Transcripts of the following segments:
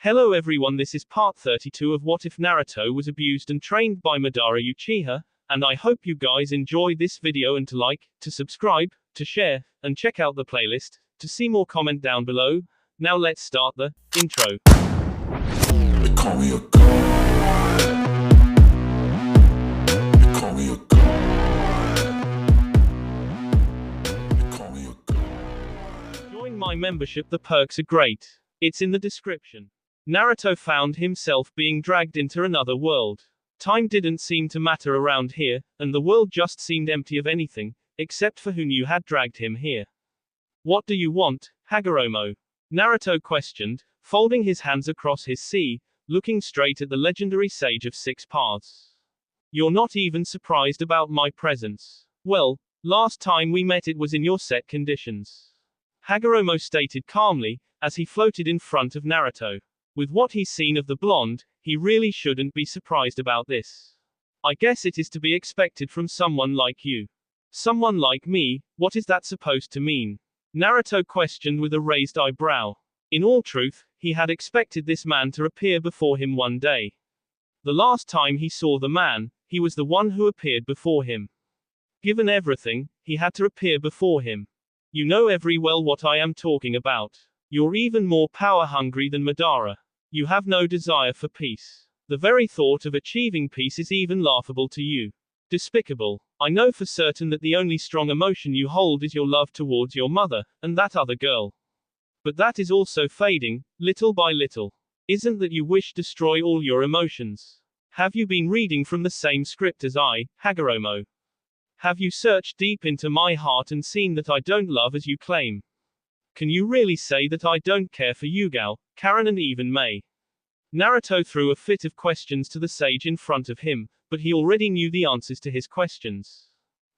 Hello everyone, this is part 32 of What If Naruto Was Abused and Trained by Madara Uchiha, and I hope you guys enjoy this video and to like, to subscribe, to share, and check out the playlist, to see more comment down below. Now let's start the intro. They call me a god. They call me a god. They call me a god. Join my membership, the perks are great. It's in the description. Naruto found himself being dragged into another world. Time didn't seem to matter around here, and the world just seemed empty of anything, except for who knew had dragged him here. What do you want, Hagoromo? Naruto questioned, folding his hands across his sea, looking straight at the legendary sage of six paths. You're not even surprised about my presence. Well, last time we met it was in your set conditions. Hagoromo stated calmly, as he floated in front of Naruto. With what he's seen of the blonde, he really shouldn't be surprised about this. I guess it is to be expected from someone like you. Someone like me, what is that supposed to mean? Naruto questioned with a raised eyebrow. In all truth, he had expected this man to appear before him one day. The last time he saw the man, he was the one who appeared before him. Given everything, he had to appear before him. You know very well what I am talking about. You're even more power-hungry than Madara. You have no desire for peace. The very thought of achieving peace is even laughable to you. Despicable. I know for certain that the only strong emotion you hold is your love towards your mother, and that other girl. But that is also fading, little by little. Isn't that you wish to destroy all your emotions? Have you been reading from the same script as I, Hagoromo? Have you searched deep into my heart and seen that I don't love as you claim? Can you really say that I don't care for Yugao, Karen and even Mei? Naruto threw a fit of questions to the sage in front of him, but he already knew the answers to his questions.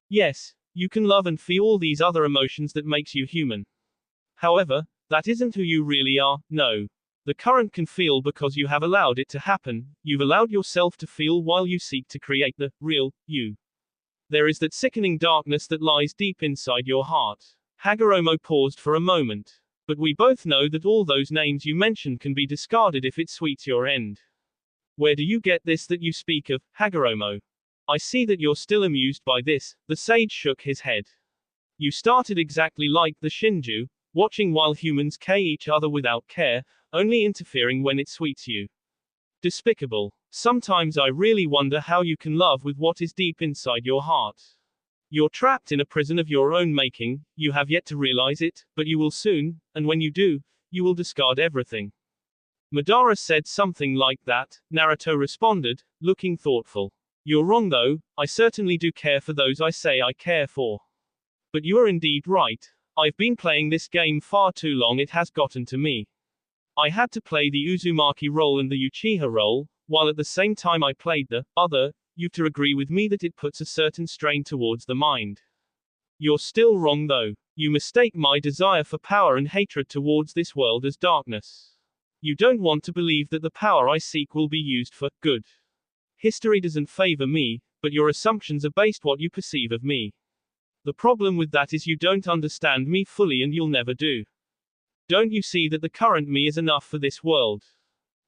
Yes, you can love and feel all these other emotions that makes you human. However, that isn't who you really are, no. The current can feel because you have allowed it to happen, you've allowed yourself to feel while you seek to create the real you. There is that sickening darkness that lies deep inside your heart. Hagoromo paused for a moment. But we both know that all those names you mentioned can be discarded if it suits your end. Where do you get this that you speak of, Hagoromo? I see that you're still amused by this, the sage shook his head. You started exactly like the Shinju, watching while humans kill each other without care, only interfering when it suits you. Despicable. Sometimes I really wonder how you can love with what is deep inside your heart. You're trapped in a prison of your own making, you have yet to realize it, but you will soon, and when you do, you will discard everything. Madara said something like that, Naruto responded, looking thoughtful. You're wrong though, I certainly do care for those I say I care for. But you are indeed right, I've been playing this game far too long, it has gotten to me. I had to play the Uzumaki role and the Uchiha role, while at the same time I played the other. You've to agree with me that it puts a certain strain towards the mind. You're still wrong though. You mistake my desire for power and hatred towards this world as darkness. You don't want to believe that the power I seek will be used for good. History doesn't favor me, but your assumptions are based what you perceive of me. The problem with that is you don't understand me fully and you'll never do. Don't you see that the current me is enough for this world?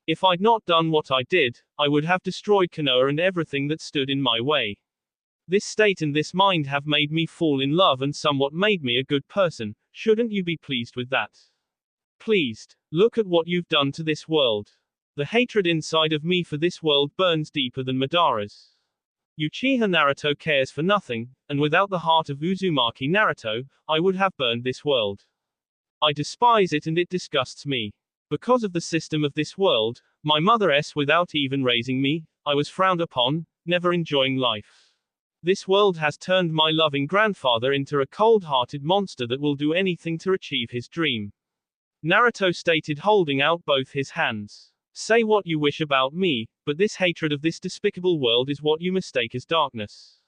If I'd not done what I did, I would have destroyed Konoha and everything that stood in my way. This state and this mind have made me fall in love and somewhat made me a good person, shouldn't you be pleased with that? Pleased? Look at what you've done to this world. The hatred inside of me for this world burns deeper than Madara's. Uchiha Naruto cares for nothing, and without the heart of Uzumaki Naruto, I would have burned this world. I despise it and it disgusts me. Because of the system of this world, my mother without even raising me, I was frowned upon, never enjoying life. This world has turned my loving grandfather into a cold-hearted monster that will do anything to achieve his dream. Naruto stated, holding out both his hands. Say what you wish about me, but this hatred of this despicable world is what you mistake as darkness.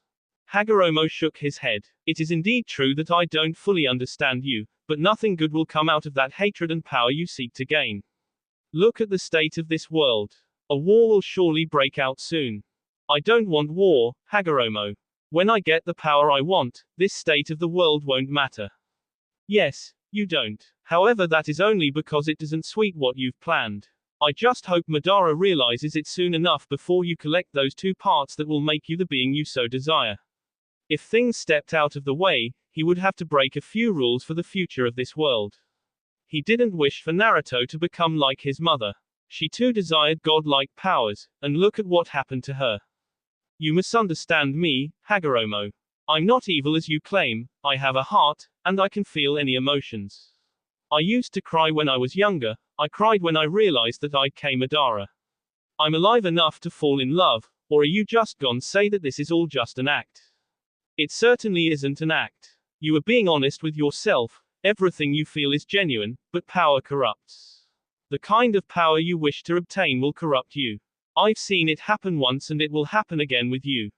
Hagoromo shook his head. It is indeed true that I don't fully understand you, but nothing good will come out of that hatred and power you seek to gain. Look at the state of this world. A war will surely break out soon. I don't want war, Hagoromo. When I get the power I want, this state of the world won't matter. Yes, you don't. However, that is only because it doesn't suit what you've planned. I just hope Madara realizes it soon enough before you collect those two parts that will make you the being you so desire. If things stepped out of the way, he would have to break a few rules for the future of this world. He didn't wish for Naruto to become like his mother. She too desired godlike powers, and look at what happened to her. You misunderstand me, Hagoromo. I'm not evil as you claim, I have a heart, and I can feel any emotions. I used to cry when I was younger, I cried when I realized that I came Madara. I'm alive enough to fall in love, or are you just gonna say that this is all just an act? It certainly isn't an act. You are being honest with yourself, everything you feel is genuine, but power corrupts. The kind of power you wish to obtain will corrupt you. I've seen it happen once and it will happen again with you.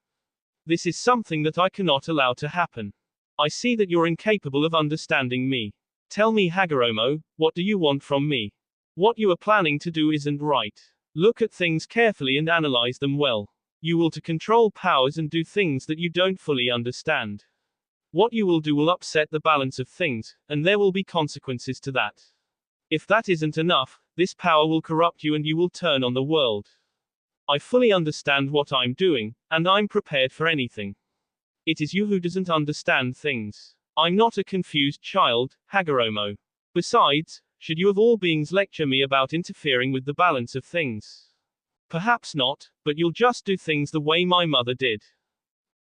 This is something that I cannot allow to happen. I see that you're incapable of understanding me. Tell me, Hagoromo, what do you want from me? What you are planning to do isn't right. Look at things carefully and analyze them well. You will to control powers and do things that you don't fully understand. What you will do will upset the balance of things, and there will be consequences to that. If that isn't enough, this power will corrupt you and you will turn on the world. I fully understand what I'm doing, and I'm prepared for anything. It is you who doesn't understand things. I'm not a confused child, Hagoromo. Besides, should you of all beings lecture me about interfering with the balance of things? Perhaps not, but you'll just do things the way my mother did.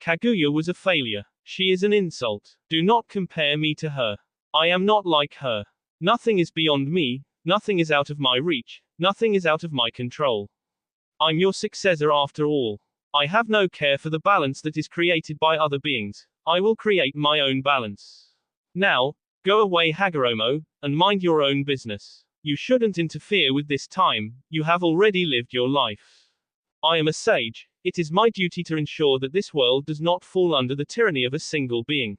Kaguya was a failure. She is an insult. Do not compare me to her. I am not like her. Nothing is beyond me, nothing is out of my reach, nothing is out of my control. I'm your successor after all. I have no care for the balance that is created by other beings. I will create my own balance. Now, go away, Hagoromo, and mind your own business. You shouldn't interfere with this time, you have already lived your life. I am a sage, it is my duty to ensure that this world does not fall under the tyranny of a single being.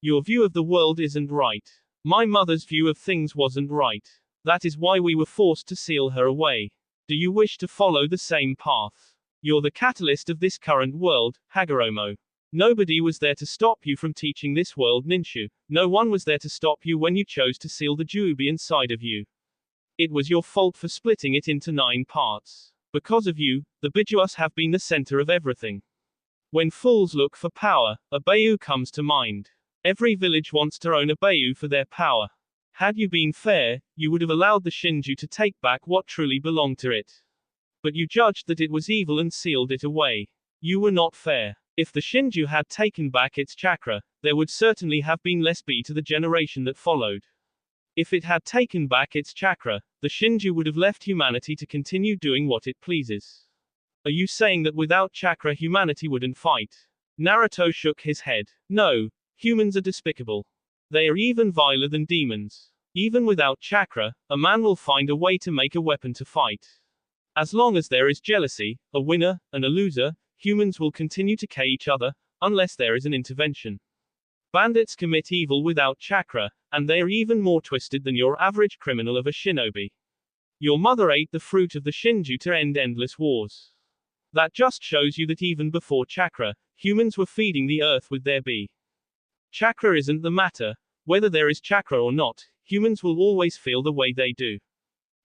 Your view of the world isn't right. My mother's view of things wasn't right. That is why we were forced to seal her away. Do you wish to follow the same path? You're the catalyst of this current world, Hagoromo. Nobody was there to stop you from teaching this world ninja. No one was there to stop you when you chose to seal the Jubi inside of you. It was your fault for splitting it into 9 parts. Because of you, the Bijuas have been the center of everything. When fools look for power, a bayou comes to mind. Every village wants to own a bayou for their power. Had you been fair, you would have allowed the Shinju to take back what truly belonged to it. But you judged that it was evil and sealed it away. You were not fair. If the Shinju had taken back its chakra, there would certainly have been less B to the generation that followed. If it had taken back its chakra, the Shinju would have left humanity to continue doing what it pleases. Are you saying that without chakra humanity wouldn't fight? Naruto shook his head. No, humans are despicable. They are even viler than demons. Even without chakra, a man will find a way to make a weapon to fight. As long as there is jealousy, a winner, and a loser, humans will continue to kill each other, unless there is an intervention. Bandits commit evil without chakra, and they are even more twisted than your average criminal of a shinobi. Your mother ate the fruit of the Shinju to end endless wars. That just shows you that even before chakra, humans were feeding the earth with their B. Chakra isn't the matter. Whether there is chakra or not, humans will always feel the way they do.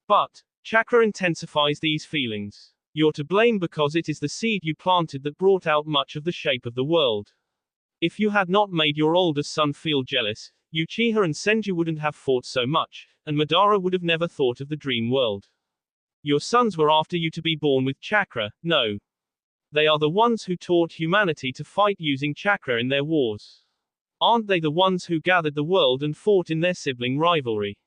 But, chakra intensifies these feelings. You're to blame because it is the seed you planted that brought out much of the shape of the world. If you had not made your older son feel jealous, Uchiha and Senju wouldn't have fought so much, and Madara would have never thought of the dream world. Your sons were after you to be born with chakra, no. They are the ones who taught humanity to fight using chakra in their wars. Aren't they the ones who gathered the world and fought in their sibling rivalry?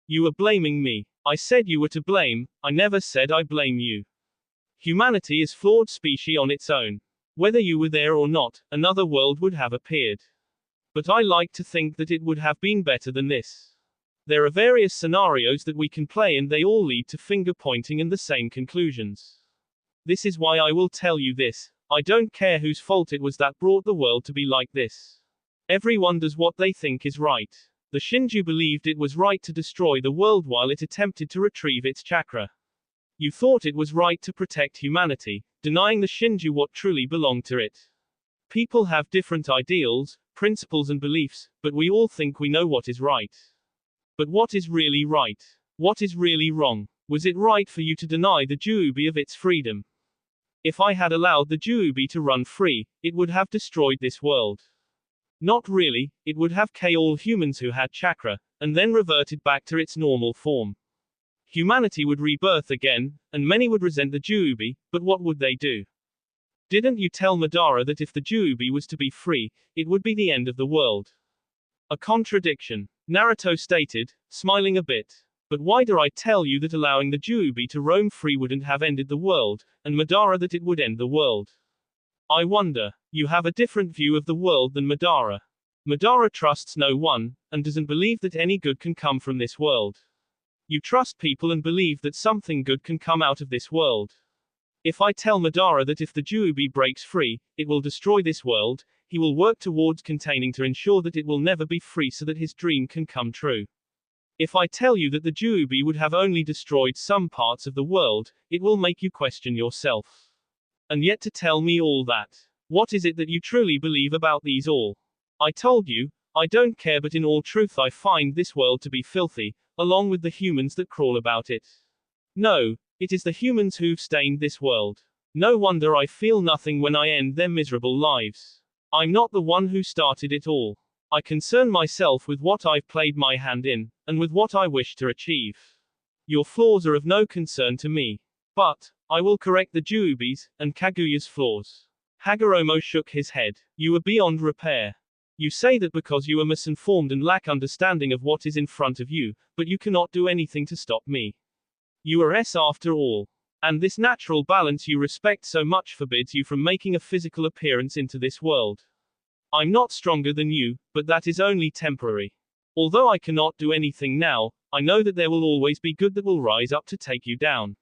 You are blaming me. I said you were to blame, I never said I blame you. Humanity is flawed species on its own. Whether you were there or not, another world would have appeared. But I like to think that it would have been better than this. There are various scenarios that we can play and they all lead to finger pointing and the same conclusions. This is why I will tell you this. I don't care whose fault it was that brought the world to be like this. Everyone does what they think is right. The Shinju believed it was right to destroy the world while it attempted to retrieve its chakra. You thought it was right to protect humanity, denying the Shinju what truly belonged to it. People have different ideals, principles and beliefs, but we all think we know what is right. But what is really right? What is really wrong? Was it right for you to deny the Juubi of its freedom? If I had allowed the Juubi to run free, it would have destroyed this world. Not really, it would have killed all humans who had chakra, and then reverted back to its normal form. Humanity would rebirth again, and many would resent the Juubi, but what would they do? Didn't you tell Madara that if the Juubi was to be free, it would be the end of the world? A contradiction, Naruto stated, smiling a bit. But why do I tell you that allowing the Juubi to roam free wouldn't have ended the world, and Madara that it would end the world? I wonder, you have a different view of the world than Madara. Madara trusts no one, and doesn't believe that any good can come from this world. You trust people and believe that something good can come out of this world. If I tell Madara that if the Juubi breaks free, it will destroy this world, he will work towards containing to ensure that it will never be free so that his dream can come true. If I tell you that the Juubi would have only destroyed some parts of the world, it will make you question yourself. And yet to tell me all that. What is it that you truly believe about these all? I told you, I don't care, but in all truth I find this world to be filthy, along with the humans that crawl about it. No, it is the humans who've stained this world. No wonder I feel nothing when I end their miserable lives. I'm not the one who started it all. I concern myself with what I've played my hand in, and with what I wish to achieve. Your flaws are of no concern to me. But, I will correct the Juubi's, and Kaguya's flaws. Hagoromo shook his head. You are beyond repair. You say that because you are misinformed and lack understanding of what is in front of you, but you cannot do anything to stop me. You are S after all. And this natural balance you respect so much forbids you from making a physical appearance into this world. I'm not stronger than you, but that is only temporary. Although I cannot do anything now, I know that there will always be good that will rise up to take you down.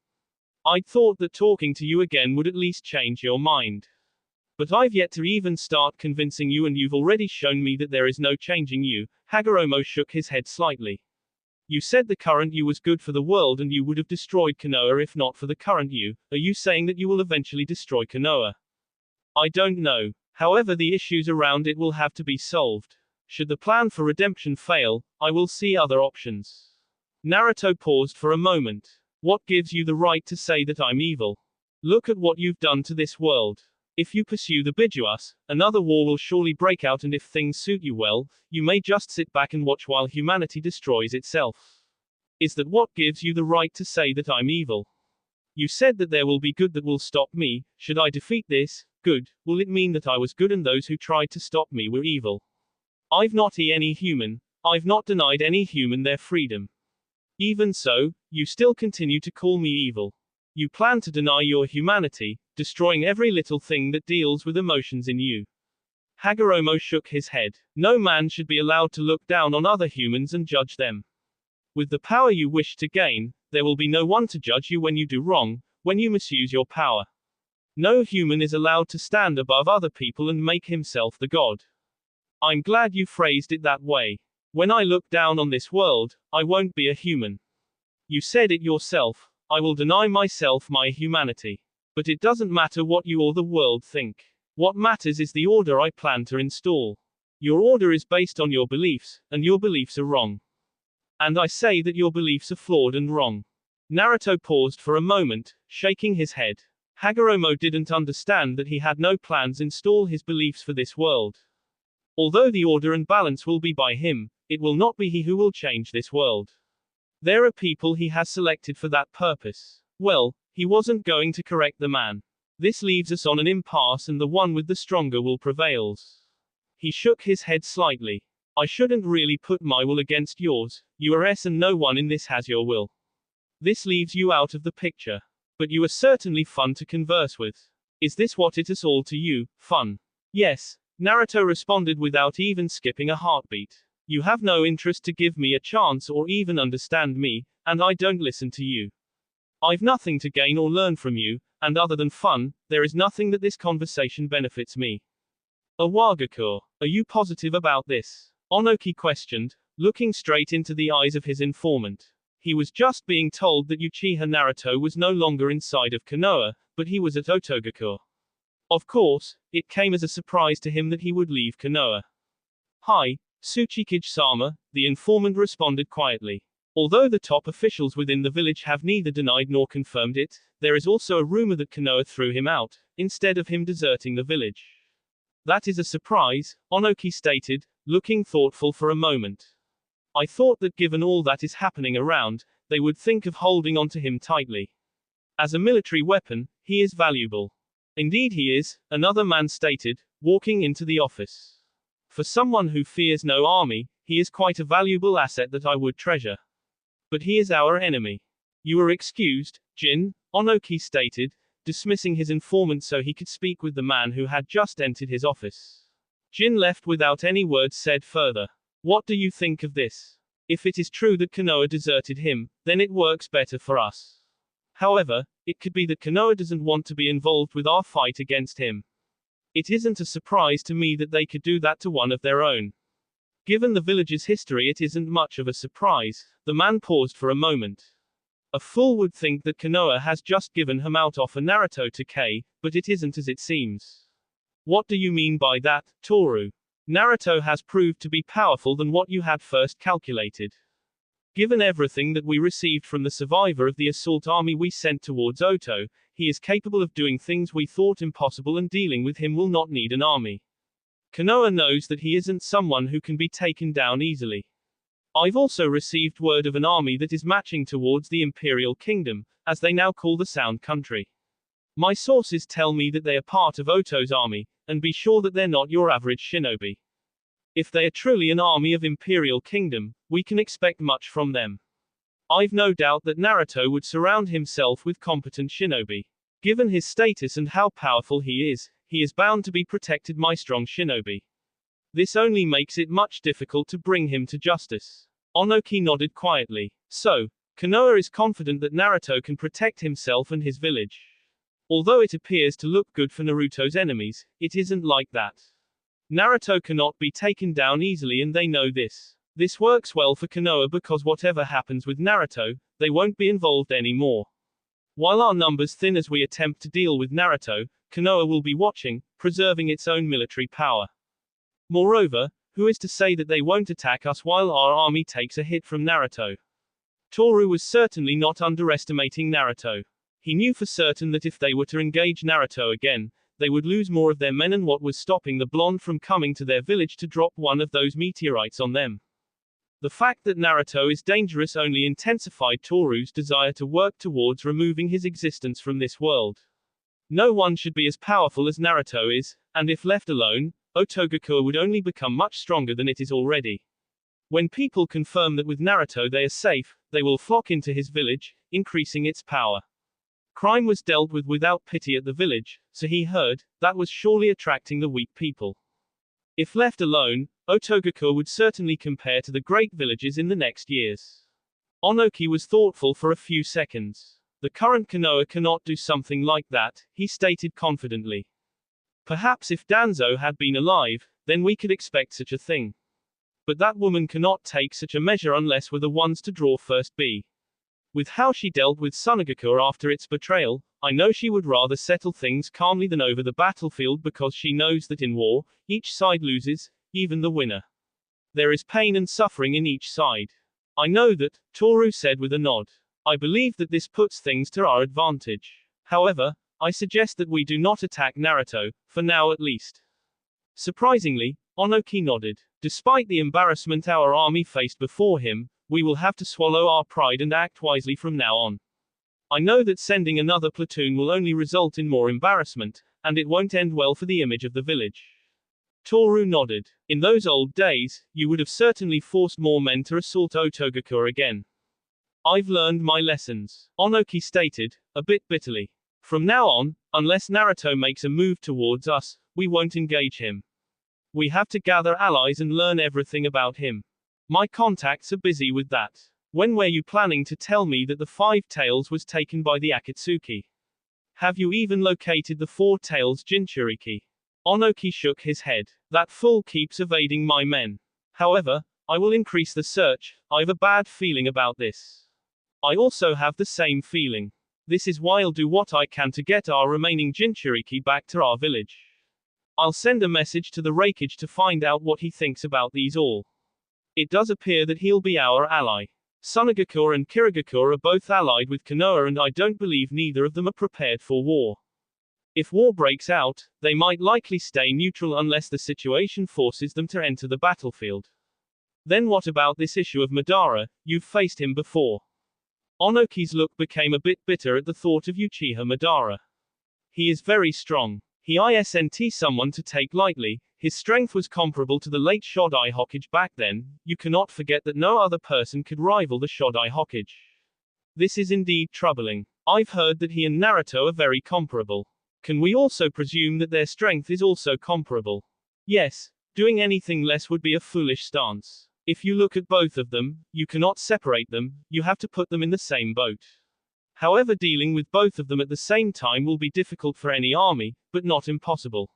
I'd thought that talking to you again would at least change your mind. But I've yet to even start convincing you, and you've already shown me that there is no changing you. Hagoromo shook his head slightly. You said the current you was good for the world and you would have destroyed Konoha if not for the current you. Are you saying that you will eventually destroy Konoha? I don't know. However, the issues around it will have to be solved. Should the plan for redemption fail, I will see other options. Naruto paused for a moment. What gives you the right to say that I'm evil? Look at what you've done to this world. If you pursue the Bijuas, another war will surely break out, and if things suit you well, you may just sit back and watch while humanity destroys itself. Is that what gives you the right to say that I'm evil? You said that there will be good that will stop me. Should I defeat this good, will it mean that I was good and those who tried to stop me were evil? I've not any human. I've not denied any human their freedom. Even so, you still continue to call me evil. You plan to deny your humanity, destroying every little thing that deals with emotions in you. Hagoromo shook his head. No man should be allowed to look down on other humans and judge them. With the power you wish to gain, there will be no one to judge you when you do wrong, when you misuse your power. No human is allowed to stand above other people and make himself the god. I'm glad you phrased it that way. When I look down on this world, I won't be a human. You said it yourself, I will deny myself my humanity. But it doesn't matter what you or the world think. What matters is the order I plan to install. Your order is based on your beliefs, and your beliefs are wrong. And I say that your beliefs are flawed and wrong. Naruto paused for a moment, shaking his head. Hagoromo didn't understand that he had no plans to install his beliefs for this world. Although the order and balance will be by him, it will not be he who will change this world. There are people he has selected for that purpose. Well, he wasn't going to correct the man. This leaves us on an impasse, and the one with the stronger will prevail. He shook his head slightly. I shouldn't really put my will against yours. You are S and no one in this has your will. This leaves you out of the picture. But you are certainly fun to converse with. Is this what it is all to you, fun? Yes, Naruto responded without even skipping a heartbeat. You have no interest to give me a chance or even understand me, and I don't listen to you. I've nothing to gain or learn from you, and other than fun, there is nothing that this conversation benefits me. Awagakur, are you positive about this? Onoki questioned, looking straight into the eyes of his informant. He was just being told that Uchiha Naruto was no longer inside of Konoha, but he was at Otogakure. Of course, it came as a surprise to him that he would leave Konoha. Hi, Tsuchikage-sama, the informant responded quietly. Although the top officials within the village have neither denied nor confirmed it, there is also a rumor that Konoha threw him out, instead of him deserting the village. That is a surprise, Onoki stated, looking thoughtful for a moment. I thought that given all that is happening around, they would think of holding onto him tightly. As a military weapon, he is valuable. Indeed he is, another man stated, walking into the office. For someone who fears no army, he is quite a valuable asset that I would treasure. But he is our enemy. You are excused, Jin, Onoki stated, dismissing his informant so he could speak with the man who had just entered his office. Jin left without any words said further. What do you think of this? If it is true that Konoha deserted him, then it works better for us. However, it could be that Konoha doesn't want to be involved with our fight against him. It isn't a surprise to me that they could do that to one of their own. Given the village's history, it isn't much of a surprise. The man paused for a moment. A fool would think that Konoha has just given him out offer Naruto to Kei, but it isn't as it seems. What do you mean by that, Toru? Naruto has proved to be powerful than what you had first calculated. Given everything that we received from the survivor of the assault army we sent towards Oto, he is capable of doing things we thought impossible, and dealing with him will not need an army. Konoha knows that he isn't someone who can be taken down easily. I've also received word of an army that is marching towards the Imperial Kingdom, as they now call the Sound Country. My sources tell me that they are part of Oto's army, and be sure that they're not your average shinobi. If they are truly an army of Imperial Kingdom, we can expect much from them. I've no doubt that Naruto would surround himself with competent shinobi. Given his status and how powerful he is bound to be protected by strong shinobi. This only makes it much difficult to bring him to justice. Onoki nodded quietly. So, Konoha is confident that Naruto can protect himself and his village. Although it appears to look good for Naruto's enemies, it isn't like that. Naruto cannot be taken down easily, and they know this. This works well for Konoha because whatever happens with Naruto, they won't be involved anymore. While our numbers thin as we attempt to deal with Naruto, Konoha will be watching, preserving its own military power. Moreover, who is to say that they won't attack us while our army takes a hit from Naruto? Toru was certainly not underestimating Naruto. He knew for certain that if they were to engage Naruto again, they would lose more of their men, and what was stopping the blonde from coming to their village to drop one of those meteorites on them? The fact that Naruto is dangerous only intensified Toru's desire to work towards removing his existence from this world. No one should be as powerful as Naruto is, and if left alone, Otogakure would only become much stronger than it is already. When people confirm that with Naruto they are safe, they will flock into his village, increasing its power. Crime was dealt with without pity at the village, so he heard, that was surely attracting the weak people. If left alone, Otogakure would certainly compare to the great villages in the next years. Onoki was thoughtful for a few seconds. The current Konoha cannot do something like that, he stated confidently. Perhaps if Danzo had been alive, then we could expect such a thing. But that woman cannot take such a measure unless we're the ones to draw first. With how she dealt with Sunagakure after its betrayal, I know she would rather settle things calmly than over the battlefield, because she knows that in war, each side loses, even the winner. There is pain and suffering in each side. I know that, Toru said with a nod. I believe that this puts things to our advantage. However, I suggest that we do not attack Naruto, for now at least. Surprisingly, Onoki nodded. Despite the embarrassment our army faced before him, we will have to swallow our pride and act wisely from now on. I know that sending another platoon will only result in more embarrassment, and it won't end well for the image of the village. Toru nodded. In those old days, you would have certainly forced more men to assault Otogakure again. I've learned my lessons, Onoki stated, a bit bitterly. From now on, unless Naruto makes a move towards us, we won't engage him. We have to gather allies and learn everything about him. My contacts are busy with that. When were you planning to tell me that the 5 Tails was taken by the Akatsuki? Have you even located the 4 Tails Jinchuriki? Onoki shook his head. That fool keeps evading my men. However, I will increase the search. I've a bad feeling about this. I also have the same feeling. This is why I'll do what I can to get our remaining Jinchuriki back to our village. I'll send a message to the Raikage to find out what he thinks about these all. It does appear that he'll be our ally. Sunagakure and Kirigakure are both allied with Konoha, and I don't believe neither of them are prepared for war. If war breaks out, they might likely stay neutral unless the situation forces them to enter the battlefield. Then what about this issue of Madara? You've faced him before. Onoki's look became a bit bitter at the thought of Uchiha Madara. He is very strong. He isn't someone to take lightly. His strength was comparable to the late Shodai Hokage back then. You cannot forget that no other person could rival the Shodai Hokage. This is indeed troubling. I've heard that he and Naruto are very comparable. Can we also presume that their strength is also comparable? Yes. Doing anything less would be a foolish stance. If you look at both of them, you cannot separate them, you have to put them in the same boat. However, dealing with both of them at the same time will be difficult for any army, but not impossible.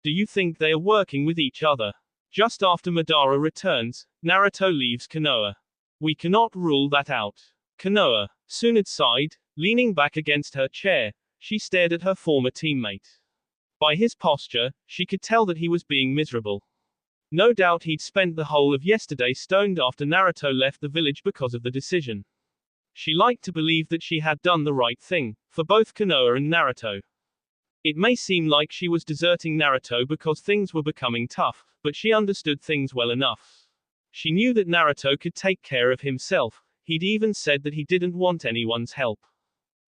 Do you think they are working with each other? Just after Madara returns, Naruto leaves Konoha. We cannot rule that out. Konoha. Tsunade sighed, leaning back against her chair. She stared at her former teammate. By his posture, she could tell that he was being miserable. No doubt he'd spent the whole of yesterday stoned after Naruto left the village because of the decision. She liked to believe that she had done the right thing, for both Konoha and Naruto. It may seem like she was deserting Naruto because things were becoming tough, but she understood things well enough. She knew that Naruto could take care of himself. He'd even said that he didn't want anyone's help.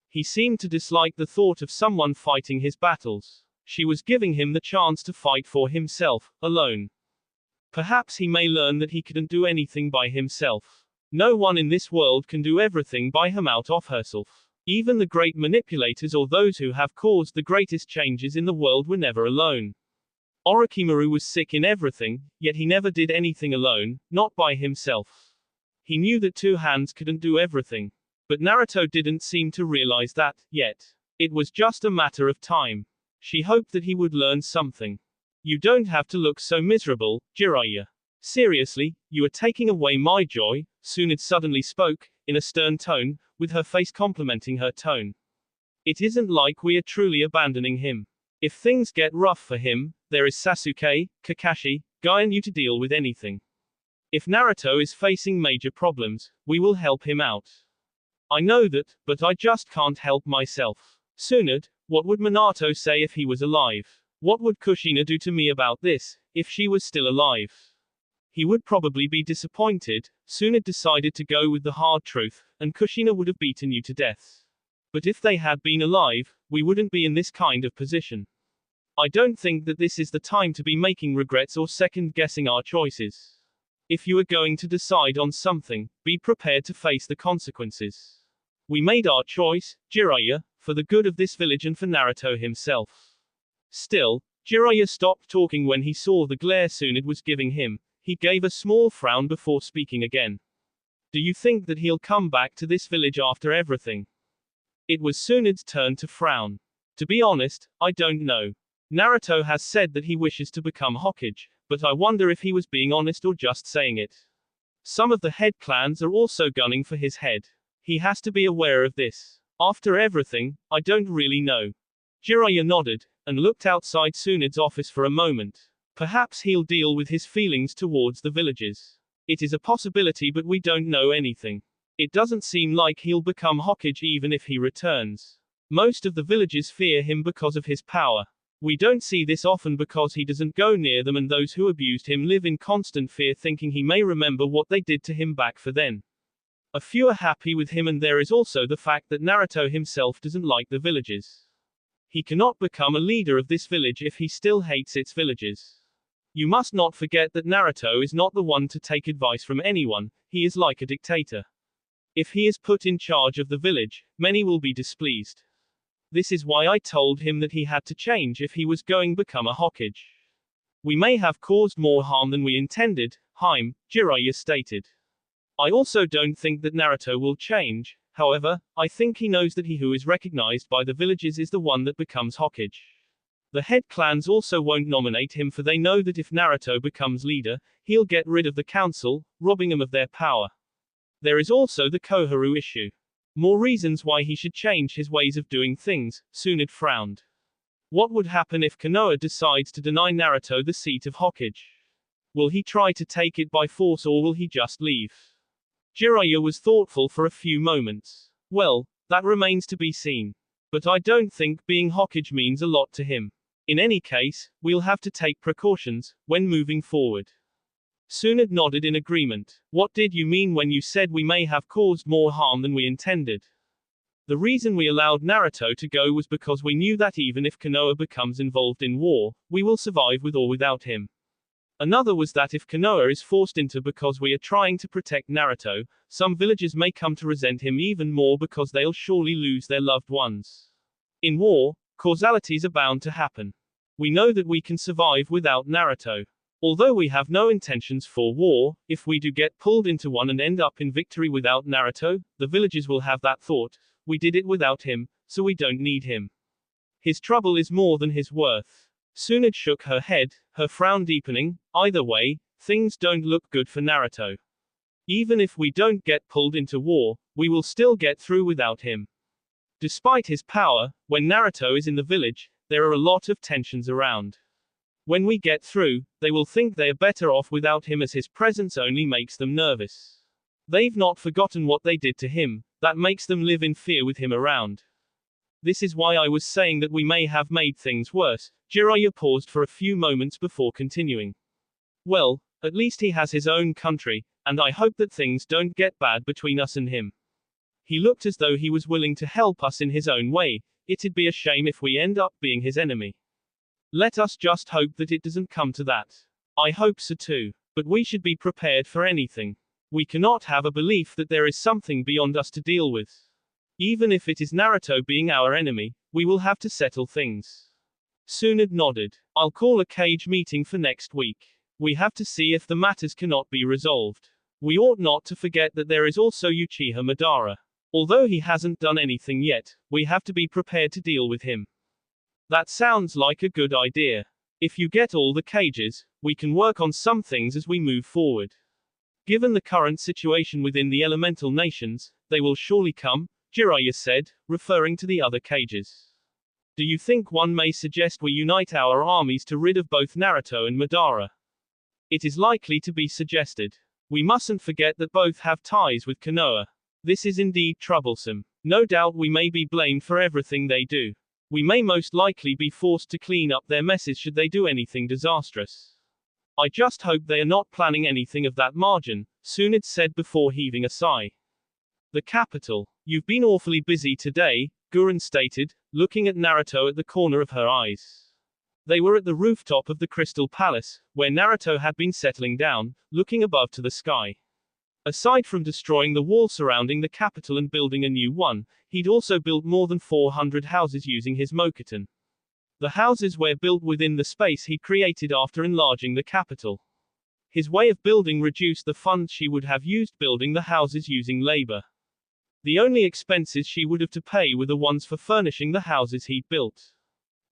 He seemed to dislike the thought of someone fighting his battles. She was giving him the chance to fight for himself, alone. Perhaps he may learn that he couldn't do anything by himself. No one in this world can do everything by herself. Even the great manipulators or those who have caused the greatest changes in the world were never alone. Orochimaru was sick in everything, yet he never did anything alone, not by himself. He knew that two hands couldn't do everything. But Naruto didn't seem to realize that, yet. It was just a matter of time. She hoped that he would learn something. You don't have to look so miserable, Jiraiya. Seriously, you are taking away my joy, Tsunade suddenly spoke, in a stern tone, with her face complementing her tone. It isn't like we are truly abandoning him. If things get rough for him, there is Sasuke, Kakashi, Guy and you to deal with anything. If Naruto is facing major problems, we will help him out. I know that, but I just can't help myself. Tsunade, what would Minato say if he was alive? What would Kushina do to me about this, if she was still alive? He would probably be disappointed. Tsunade decided to go with the hard truth, and Kushina would have beaten you to death. But if they had been alive, we wouldn't be in this kind of position. I don't think that this is the time to be making regrets or second-guessing our choices. If you are going to decide on something, be prepared to face the consequences. We made our choice, Jiraiya, for the good of this village and for Naruto himself. Still, Jiraiya stopped talking when he saw the glare Tsunade was giving him. He gave a small frown before speaking again. Do you think that he'll come back to this village after everything? It was Tsunade's turn to frown. To be honest, I don't know. Naruto has said that he wishes to become Hokage, but I wonder if he was being honest or just saying it. Some of the head clans are also gunning for his head. He has to be aware of this. After everything, I don't really know. Jiraiya nodded, and looked outside Tsunade's office for a moment. Perhaps he'll deal with his feelings towards the villagers. It is a possibility, but we don't know anything. It doesn't seem like he'll become Hokage even if he returns. Most of the villagers fear him because of his power. We don't see this often because he doesn't go near them, and those who abused him live in constant fear, thinking he may remember what they did to him back for then. A few are happy with him, and there is also the fact that Naruto himself doesn't like the villagers. He cannot become a leader of this village if he still hates its villagers. You must not forget that Naruto is not the one to take advice from anyone, he is like a dictator. If he is put in charge of the village, many will be displeased. This is why I told him that he had to change if he was going to become a Hokage. We may have caused more harm than we intended, Jiraiya stated. I also don't think that Naruto will change. However, I think he knows that he who is recognized by the villagers is the one that becomes Hokage. The head clans also won't nominate him, for they know that if Naruto becomes leader, he'll get rid of the council, robbing them of their power. There is also the Koharu issue. More reasons why he should change his ways of doing things. Tsunade frowned. What would happen if Konoha decides to deny Naruto the seat of Hokage? Will he try to take it by force, or will he just leave? Jiraiya was thoughtful for a few moments. Well, that remains to be seen. But I don't think being Hokage means a lot to him. In any case, we'll have to take precautions when moving forward. Tsunade nodded in agreement. What did you mean when you said we may have caused more harm than we intended? The reason we allowed Naruto to go was because we knew that even if Konoha becomes involved in war, we will survive with or without him. Another was that if Konoha is forced into because we are trying to protect Naruto, some villagers may come to resent him even more because they'll surely lose their loved ones. In war, causalities are bound to happen. We know that we can survive without Naruto. Although we have no intentions for war, if we do get pulled into one and end up in victory without Naruto, the villagers will have that thought, we did it without him, so we don't need him. His trouble is more than his worth. Tsunade shook her head, her frown deepening. Either way, things don't look good for Naruto. Even if we don't get pulled into war, we will still get through without him. Despite his power, when Naruto is in the village, there are a lot of tensions around. When we get through, they will think they are better off without him as his presence only makes them nervous. They've not forgotten what they did to him, that makes them live in fear with him around. This is why I was saying that we may have made things worse. Jiraiya paused for a few moments before continuing. Well, at least he has his own country, and I hope that things don't get bad between us and him. He looked as though he was willing to help us in his own way. It'd be a shame if we end up being his enemy. Let us just hope that it doesn't come to that. I hope so too. But we should be prepared for anything. We cannot have a belief that there is something beyond us to deal with. Even if it is Naruto being our enemy, we will have to settle things. Tsunade nodded. I'll call a cage meeting for next week. We have to see if the matters cannot be resolved. We ought not to forget that there is also Uchiha Madara. Although he hasn't done anything yet, we have to be prepared to deal with him. That sounds like a good idea. If you get all the cages, we can work on some things as we move forward. Given the current situation within the elemental nations, they will surely come, Jiraiya said, referring to the other cages. Do you think one may suggest we unite our armies to rid of both Naruto and Madara? It is likely to be suggested. We mustn't forget that both have ties with Konoha. This is indeed troublesome. No doubt we may be blamed for everything they do. We may most likely be forced to clean up their messes should they do anything disastrous. I just hope they are not planning anything of that margin, Tsunade said before heaving a sigh. The capital. You've been awfully busy today, Gurren stated, looking at Naruto at the corner of her eyes. They were at the rooftop of the Crystal Palace, where Naruto had been settling down, looking above to the sky. Aside from destroying the wall surrounding the capital and building a new one, he'd also built more than 400 houses using his Mokuton. The houses were built within the space he created after enlarging the capital. His way of building reduced the funds she would have used building the houses using labor. The only expenses she would have to pay were the ones for furnishing the houses he'd built.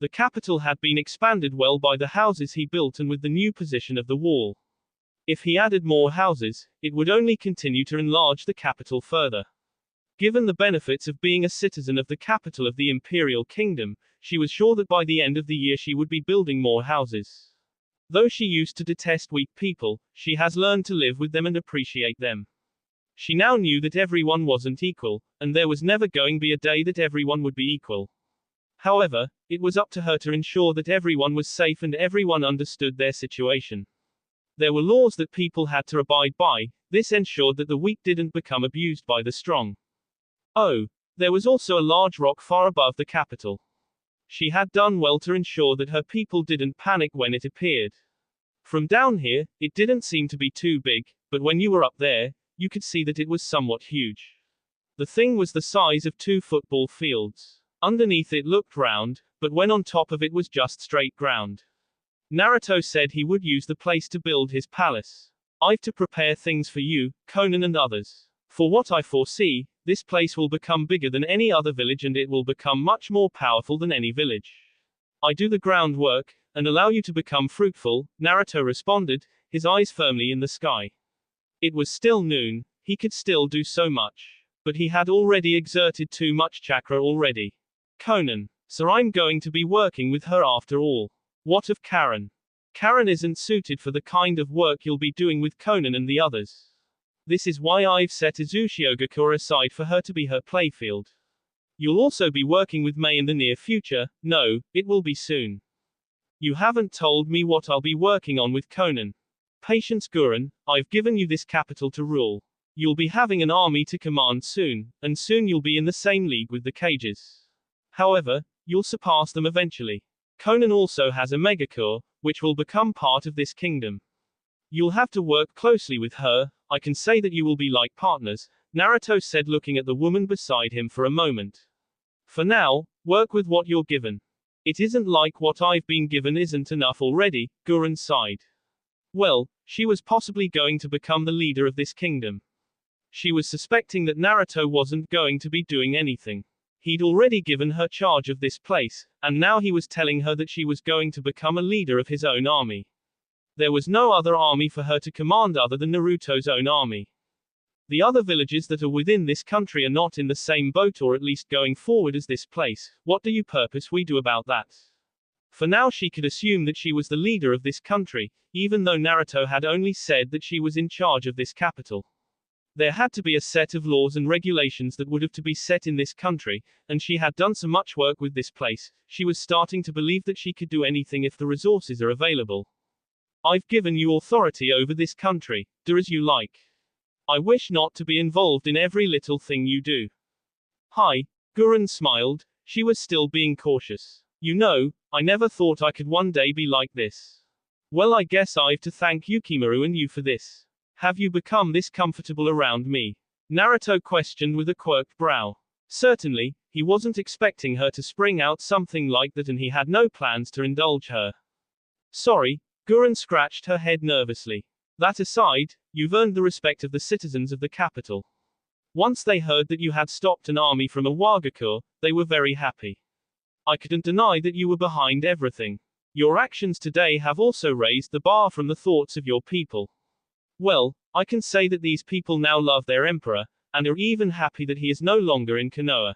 The capital had been expanded well by the houses he built and with the new position of the wall. If he added more houses, it would only continue to enlarge the capital further. Given the benefits of being a citizen of the capital of the Imperial Kingdom, she was sure that by the end of the year she would be building more houses. Though she used to detest weak people, she has learned to live with them and appreciate them. She now knew that everyone wasn't equal, and there was never going to be a day that everyone would be equal. However, it was up to her to ensure that everyone was safe and everyone understood their situation. There were laws that people had to abide by. This ensured that the weak didn't become abused by the strong. Oh, there was also a large rock far above the capital. She had done well to ensure that her people didn't panic when it appeared. From down here, it didn't seem to be too big, but when you were up there, you could see that it was somewhat huge. The thing was the size of 2 football fields. Underneath it looked round, but when on top of it was just straight ground. Naruto said he would use the place to build his palace. I've to prepare things for you, Conan and others. For what I foresee, this place will become bigger than any other village and it will become much more powerful than any village. I do the groundwork, and allow you to become fruitful, Naruto responded, his eyes firmly in the sky. It was still noon, he could still do so much. But he had already exerted too much chakra already. Conan. So I'm going to be working with her after all. What of Karen? Karen isn't suited for the kind of work you'll be doing with Conan and the others. This is why I've set Izuchiogakure aside for her to be her playfield. You'll also be working with Mei in the near future. No, it will be soon. You haven't told me what I'll be working on with Conan. Patience, Gurren, I've given you this capital to rule. You'll be having an army to command soon, and soon you'll be in the same league with the Cages. However, you'll surpass them eventually. Conan also has a Megakure, which will become part of this kingdom. You'll have to work closely with her. I can say that you will be like partners, Naruto said, looking at the woman beside him for a moment. For now, work with what you're given. It isn't like what I've been given isn't enough already, Gurren sighed. Well, she was possibly going to become the leader of this kingdom. She was suspecting that Naruto wasn't going to be doing anything. He'd already given her charge of this place, and now he was telling her that she was going to become a leader of his own army. There was no other army for her to command other than Naruto's own army. The other villages that are within this country are not in the same boat, or at least going forward as this place. What do you purpose we do about that? For now she could assume that she was the leader of this country, even though Naruto had only said that she was in charge of this capital. There had to be a set of laws and regulations that would have to be set in this country, and she had done so much work with this place, she was starting to believe that she could do anything if the resources are available. I've given you authority over this country, do as you like. I wish not to be involved in every little thing you do. Hi, Gurren smiled, she was still being cautious. You know, I never thought I could one day be like this. Well, I guess I've to thank Yukimaru and you for this. Have you become this comfortable around me? Naruto questioned with a quirked brow. Certainly, he wasn't expecting her to spring out something like that, and he had no plans to indulge her. Sorry, Gurren scratched her head nervously. That aside, you've earned the respect of the citizens of the capital. Once they heard that you had stopped an army from Iwagakure, they were very happy. I couldn't deny that you were behind everything. Your actions today have also raised the bar from the thoughts of your people. Well, I can say that these people now love their emperor, and are even happy that he is no longer in Konoha.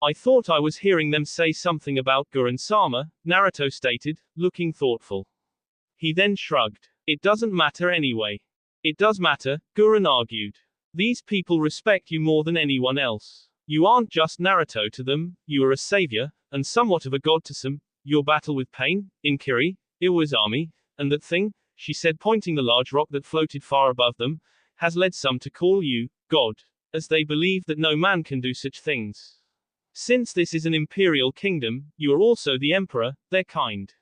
I thought I was hearing them say something about Gurren-sama, Naruto stated, looking thoughtful. He then shrugged. It doesn't matter anyway. It does matter, Gurren argued. These people respect you more than anyone else. You aren't just Naruto to them, you are a savior, and somewhat of a god to some. Your battle with Pain, Inkiri, Iwazami, and that thing, she said, pointing the large rock that floated far above them, has led some to call you, God, as they believe that no man can do such things. Since this is an imperial kingdom, you are also the emperor, their kind.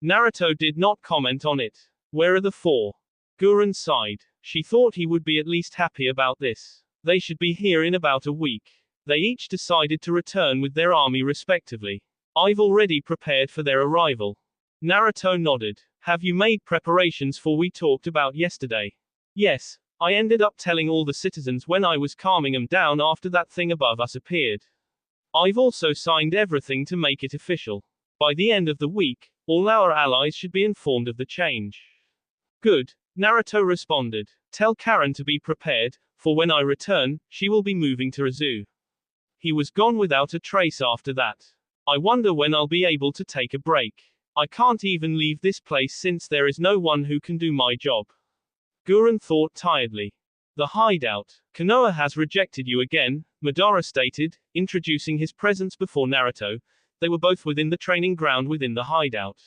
Naruto did not comment on it. Where are the four? Gurren sighed. She thought he would be at least happy about this. They should be here in about a week. They each decided to return with their army respectively. I've already prepared for their arrival. Naruto nodded. Have you made preparations for we talked about yesterday? Yes, I ended up telling all the citizens when I was calming them down after that thing above us appeared. I've also signed everything to make it official. By the end of the week, all our allies should be informed of the change. Good, Naruto responded. Tell Karen to be prepared, for when I return, she will be moving to Izu. He was gone without a trace after that. I wonder when I'll be able to take a break. I can't even leave this place since there is no one who can do my job. Gurren thought tiredly. The hideout. Konoha has rejected you again, Madara stated, introducing his presence before Naruto. They were both within the training ground within the hideout.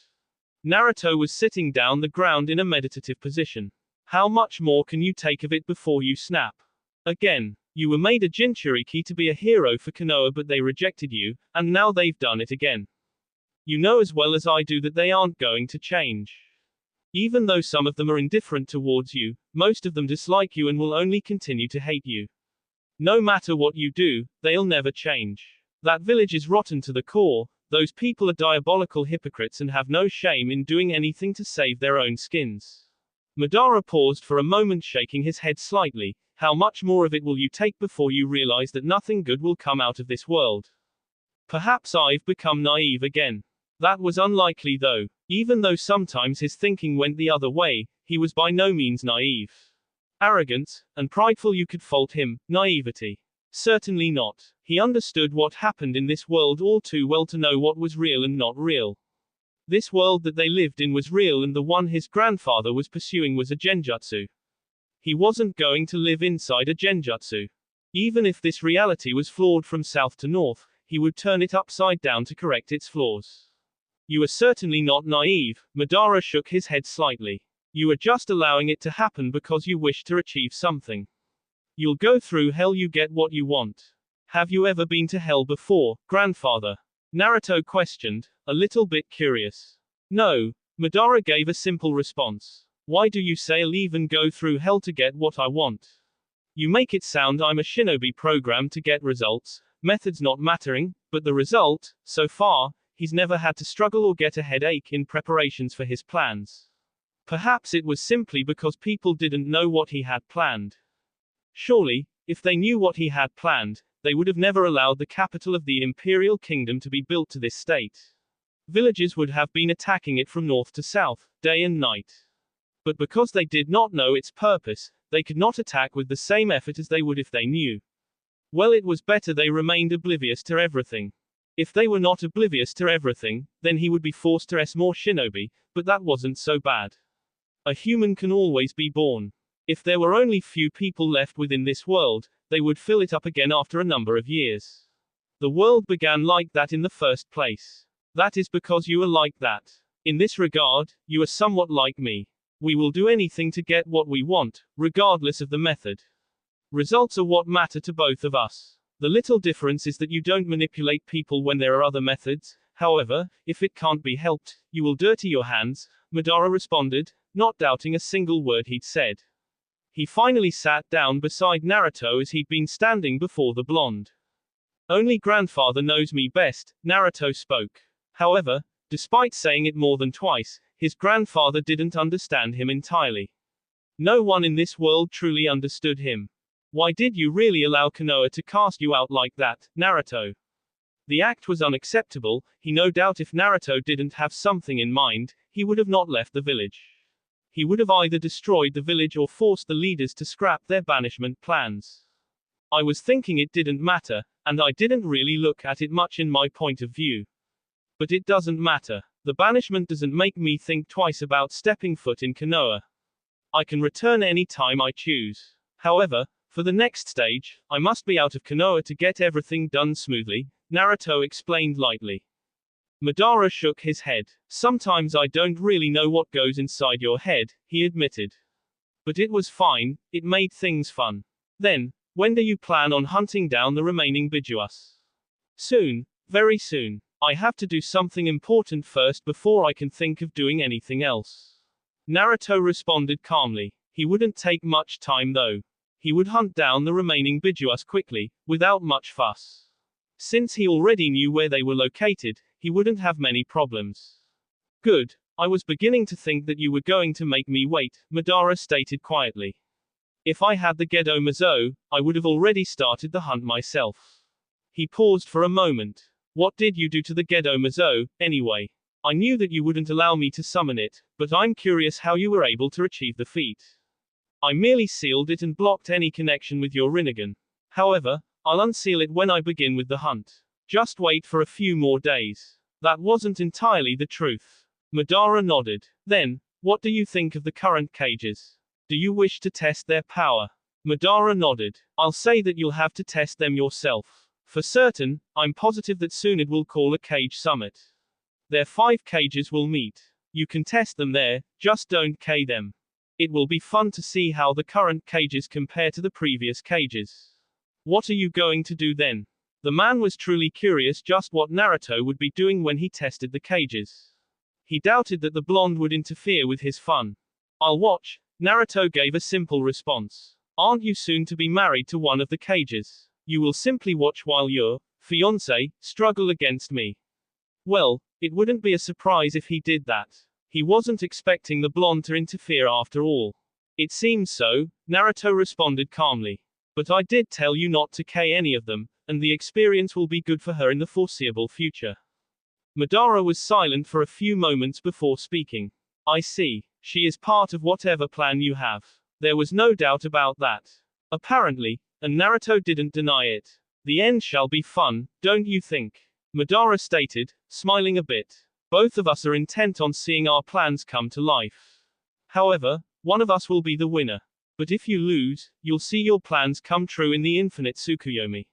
Naruto was sitting down the ground in a meditative position. How much more can you take of it before you snap? Again. You were made a Jinchuriki to be a hero for Konoha, but they rejected you, and now they've done it again. You know as well as I do that they aren't going to change. Even though some of them are indifferent towards you, most of them dislike you and will only continue to hate you. No matter what you do, they'll never change. That village is rotten to the core, those people are diabolical hypocrites and have no shame in doing anything to save their own skins. Madara paused for a moment, shaking his head slightly. How much more of it will you take before you realize that nothing good will come out of this world? Perhaps I've become naive again. That was unlikely though. Even though sometimes his thinking went the other way, he was by no means naive. Arrogance, and prideful you could fault him, naivety. Certainly not. He understood what happened in this world all too well to know what was real and not real. This world that they lived in was real, and the one his grandfather was pursuing was a genjutsu. He wasn't going to live inside a genjutsu. Even if this reality was flawed from south to north, he would turn it upside down to correct its flaws. You are certainly not naive, Madara shook his head slightly. You are just allowing it to happen because you wish to achieve something. You'll go through hell, you get what you want. Have you ever been to hell before, grandfather? Naruto questioned, a little bit curious. No, Madara gave a simple response. Why do you say I'll even go through hell to get what I want? You make it sound I'm a shinobi programmed to get results, methods not mattering, but the result, so far, he's never had to struggle or get a headache in preparations for his plans. Perhaps it was simply because people didn't know what he had planned. Surely, if they knew what he had planned, they would have never allowed the capital of the Imperial Kingdom to be built to this state. Villages would have been attacking it from north to south, day and night. But because they did not know its purpose, they could not attack with the same effort as they would if they knew. Well, it was better they remained oblivious to everything. If they were not oblivious to everything, then he would be forced to more shinobi, but that wasn't so bad. A human can always be born. If there were only few people left within this world, they would fill it up again after a number of years. The world began like that in the first place. That is because you are like that. In this regard, you are somewhat like me. We will do anything to get what we want, regardless of the method. Results are what matter to both of us. The little difference is that you don't manipulate people when there are other methods. However, if it can't be helped, you will dirty your hands, Madara responded, not doubting a single word he'd said. He finally sat down beside Naruto as he'd been standing before the blonde. Only grandfather knows me best, Naruto spoke. However, despite saying it more than twice, his grandfather didn't understand him entirely. No one in this world truly understood him. Why did you really allow Konoha to cast you out like that, Naruto? The act was unacceptable. He no doubt if Naruto didn't have something in mind, he would have not left the village. He would have either destroyed the village or forced the leaders to scrap their banishment plans. I was thinking it didn't matter, and I didn't really look at it much in my point of view. But it doesn't matter. The banishment doesn't make me think twice about stepping foot in Konoha. I can return any time I choose. However, for the next stage, I must be out of Konoha to get everything done smoothly, Naruto explained lightly. Madara shook his head. Sometimes I don't really know what goes inside your head, he admitted. But it was fine, it made things fun. Then, when do you plan on hunting down the remaining Bijuas? Soon, very soon. I have to do something important first before I can think of doing anything else. Naruto responded calmly. He wouldn't take much time though. He would hunt down the remaining Bijuas quickly, without much fuss. Since he already knew where they were located, he wouldn't have many problems. Good. I was beginning to think that you were going to make me wait, Madara stated quietly. If I had the Gedo Mazo, I would have already started the hunt myself. He paused for a moment. What did you do to the Gedo Mazo, anyway? I knew that you wouldn't allow me to summon it, but I'm curious how you were able to achieve the feat. I merely sealed it and blocked any connection with your Rinnegan. However, I'll unseal it when I begin with the hunt. Just wait for a few more days. That wasn't entirely the truth. Madara nodded. Then, what do you think of the current cages? Do you wish to test their power? Madara nodded. I'll say that you'll have to test them yourself. For certain, I'm positive that soon it will call a cage summit. Their 5 cages will meet. You can test them there, just don't K them. It will be fun to see how the current cages compare to the previous cages. What are you going to do then? The man was truly curious just what Naruto would be doing when he tested the cages. He doubted that the blonde would interfere with his fun. I'll watch, Naruto gave a simple response. Aren't you soon to be married to one of the cages? You will simply watch while your fiancé struggle against me. Well, it wouldn't be a surprise if he did that. He wasn't expecting the blonde to interfere after all. It seems so, Naruto responded calmly. But I did tell you not to K any of them, and the experience will be good for her in the foreseeable future. Madara was silent for a few moments before speaking. I see. She is part of whatever plan you have. There was no doubt about that. Apparently, and Naruto didn't deny it. The end shall be fun, don't you think? Madara stated, smiling a bit. Both of us are intent on seeing our plans come to life. However, one of us will be the winner. But if you lose, you'll see your plans come true in the infinite Tsukuyomi.